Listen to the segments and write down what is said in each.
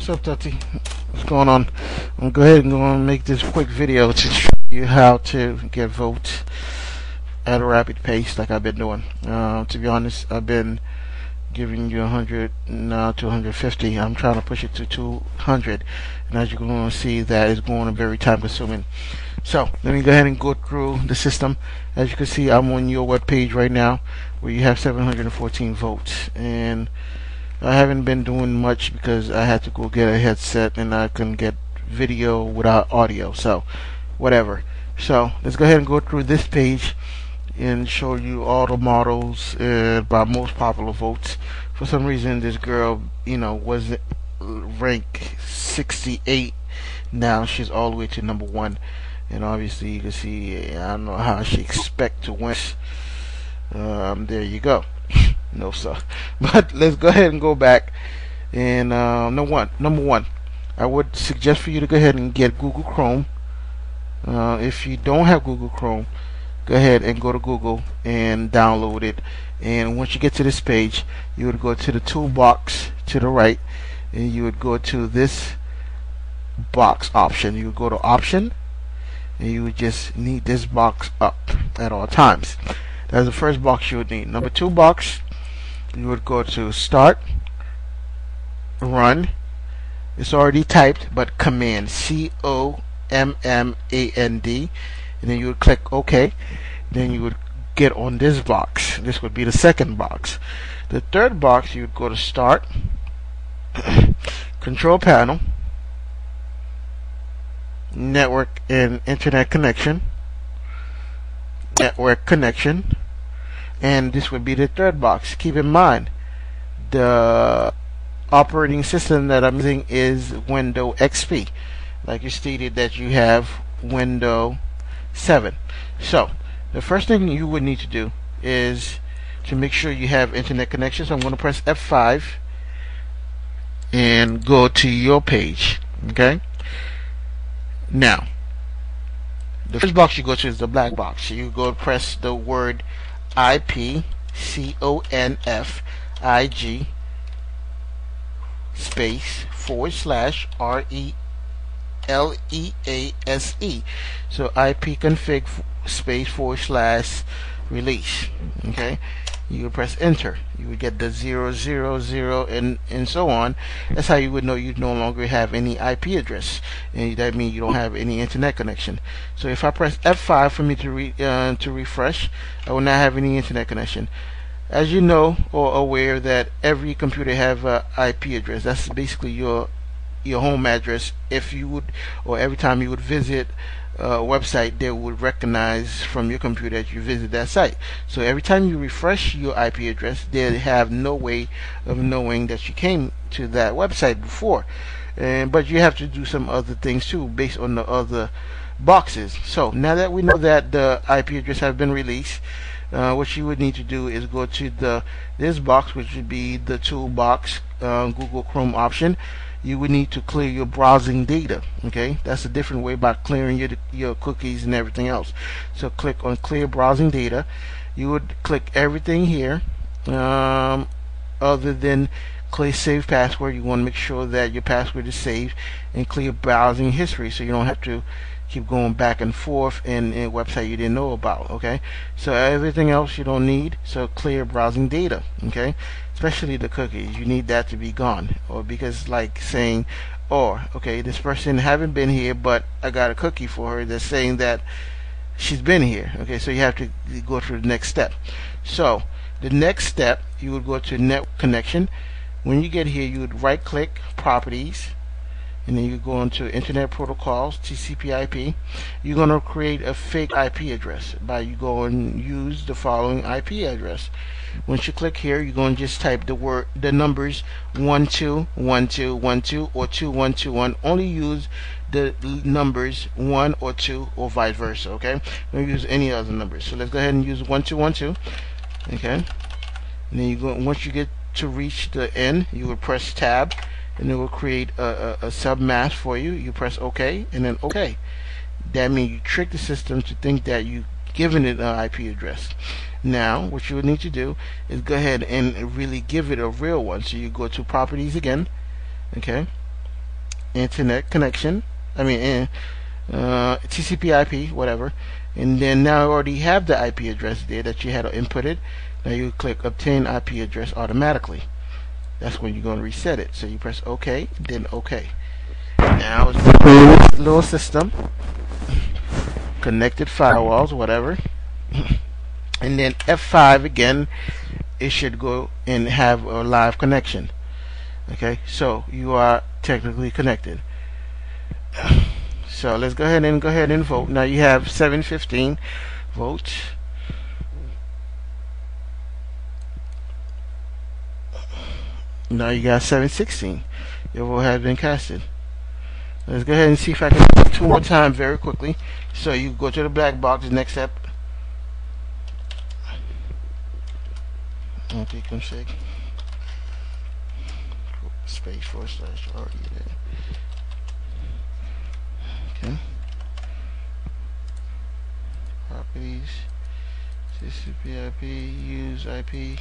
What's up, Tati? What's going on? I'm going to go ahead and go and make this quick video to show you how to get votes at a rapid pace like I've been doing. To be honest, I've been giving you 100 now to 150. I'm trying to push it to 200, and as you're going to see, that is going to be very time consuming. So let me go ahead and go through the system. As you can see, I'm on your web page right now where you have 714 votes, and I haven't been doing much because I had to go get a headset and I couldn't get video without audio, so whatever. So let's go ahead and go through this page and show you all the models by most popular votes. For some reason this girl, was ranked 68. Now she's all the way to number 1, and obviously you can see I don't know how she expect to win. There you go. No sir. But let's go ahead and go back, and number one, I would suggest for you to go ahead and get Google Chrome. If you don't have Google Chrome, go ahead and go to Google and download it, and once you get to this page, you would go to the toolbox to the right, and you would go to this box option. You would go to option, and you would just need this box up at all times. That's the first box you would need. Number 2 box, you would go to start, run. It's already typed, but command, COMMAND, and then you would click OK. Then you would get on this box. This would be the second box. The third box, you would go to start, control panel, network and internet connection, network connection, and this would be the third box. Keep in mind, the operating system that I'm using is Windows XP, like you stated that you have Windows 7. So the first thing you would need to do is to make sure you have internet connection. So I'm going to press F5 and go to your page. Okay, now the first box you go to is the black box. So you go press the word IP, CONFIG space /RELEASE. So IP config space / release. Okay, you would press enter. You would get the 000 and so on. That's how you would know you no longer have any IP address, and that means you don't have any internet connection. So if I press F5 for me to refresh, I will not have any internet connection. As you know or aware that every computer have a IP address. That's basically your home address. If you would, or every time you would visit a website, they would recognize from your computer that you visit that site. So every time you refresh your IP address, they have no way of knowing that you came to that website before. But you have to do some other things too based on the other boxes. So now that we know that the IP address have been released, what you would need to do is go to this box, which would be the toolbox, Google Chrome option. You would need to clear your browsing data. Okay, that's a different way by clearing your cookies and everything else. So click on clear browsing data. You would click everything here other than clear save password. You want to make sure that your password is saved, and clear browsing history, so you don't have to keep going back and forth in a website you didn't know about. Okay, so everything else you don't need. So clear browsing data. Okay, especially the cookies, you need that to be gone, or because like saying, okay, this person haven't been here, but I got a cookie for her that's saying that she's been here. Okay, so you have to go through the next step. So the next step, you would go to network connection. When you get here, you would right click properties, and then you go into Internet Protocols, TCP/IP. You're going to create a fake IP address by you go and use the following IP address. Once you click here, you're going to just type the numbers 121212 or 2121. Only use the numbers 1 or 2 or vice versa. Okay, don't use any other numbers. So let's go ahead and use 1212. Okay, and then you go, once you get to reach the end, you will press tab, and it will create a submask for you. You press OK, and then OK. That means you trick the system to think that you given it an IP address. Now what you would need to do is go ahead and really give it a real one. So you go to properties again, okay, internet connection. I mean, TCP/IP, whatever. And then now I already have the IP address there that you had inputted. Now you click obtain IP address automatically. That's when you're going to reset it. So you press OK, then OK. Now it's a little system, connected firewalls, whatever. And then F5 again, it should go and have a live connection. Okay, so you are technically connected. So let's go ahead and vote. Now you have 715 votes. Now you got 716. Your vote has been casted. Let's go ahead and see if I can do it 2 more times very quickly. So you go to the black box, next step. Okay, config. Space / already there. Okay. Properties. TCP/IP. Use IP.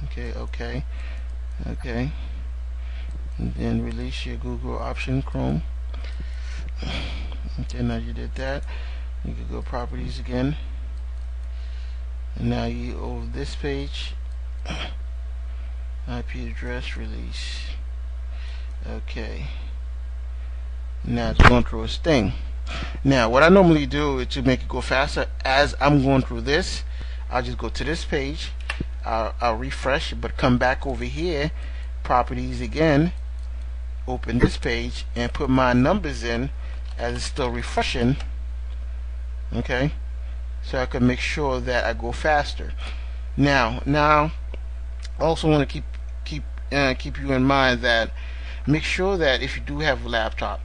Okay. Okay. Okay. And then release your Google option Chrome. Okay, now you did that. You can go properties again. And now you over this page. IP address release. Okay. Now it's going through its thing. Now what I normally do is to make it go faster, as I'm going through this, I'll just go to this page, I'll refresh, but come back over here, properties again, open this page and put my numbers in as it's still refreshing. Okay, so I can make sure that I go faster. Now I also want to keep you in mind that make sure that if you do have a laptop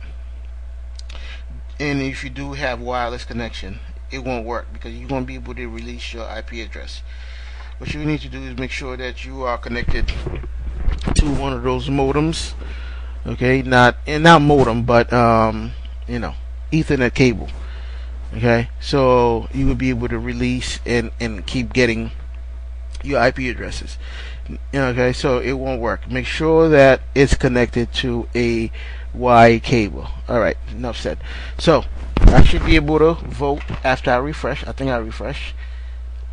and if you do have wireless connection, it won't work because you won't be able to release your IP address. What you need to do is make sure that you are connected to one of those modems. Okay, not modem, but you know, Ethernet cable. Okay, so you will be able to release and keep getting your IP addresses. Okay, so it won't work. Make sure that it's connected to a wired cable. Alright, enough said. So I should be able to vote after I refresh. I think I refresh,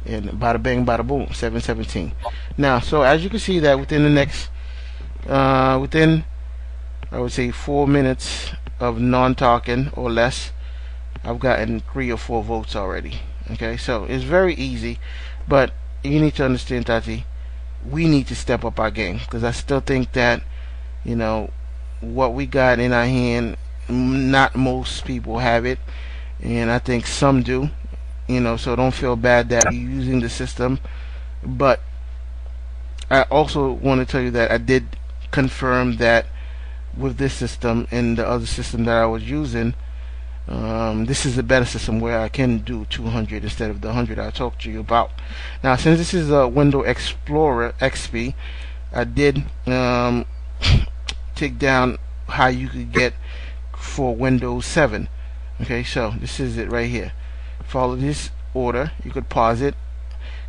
and bada bang bada boom, 717. Now, so as you can see that within the next within, I would say, 4 minutes of non-talking or less, I've gotten 3 or 4 votes already. Okay, so it's very easy, but you need to understand, Tati, we need to step up our game, because I still think that, you know, what we got in our hand, not most people have it, and I think some do. You know, so don't feel bad that you're using the system. But I also want to tell you that I did confirm that with this system and the other system that I was using, this is a better system where I can do 200 instead of the 100 I talked to you about. Now, since this is a Windows Explorer XP, I did take down how you could get for Windows 7. Okay, so this is it right here. Follow this order. You could pause it,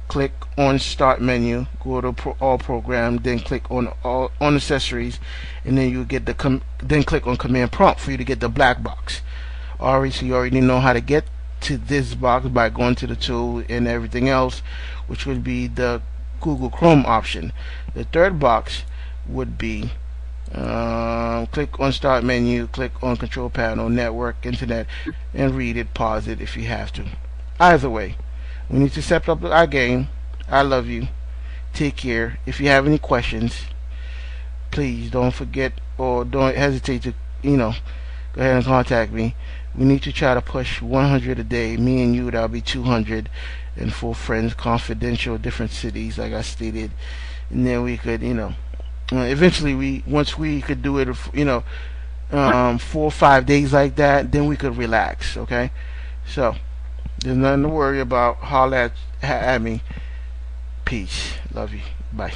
click on Start menu, go to All Program, then click on All on Accessories, and then you get the then click on Command Prompt for you to get the black box. Alright, so you already know how to get to this box by going to the tool and everything else, which would be the Google Chrome option. The third box would be click on Start menu, click on Control Panel, Network, Internet, and read it, pause it if you have to. Either way, we need to step up our game. I love you. Take care. If you have any questions, please don't forget or don't hesitate to, you know, go ahead and contact me. We need to try to push 100 a day. Me and you, that'll be 200, and 4 friends, confidential, different cities, like I stated. And then we could, you know, eventually once we could do it, you know, 4 or 5 days like that, then we could relax. Okay, so there's nothing to worry about. Holla at me. Peace. Love you. Bye.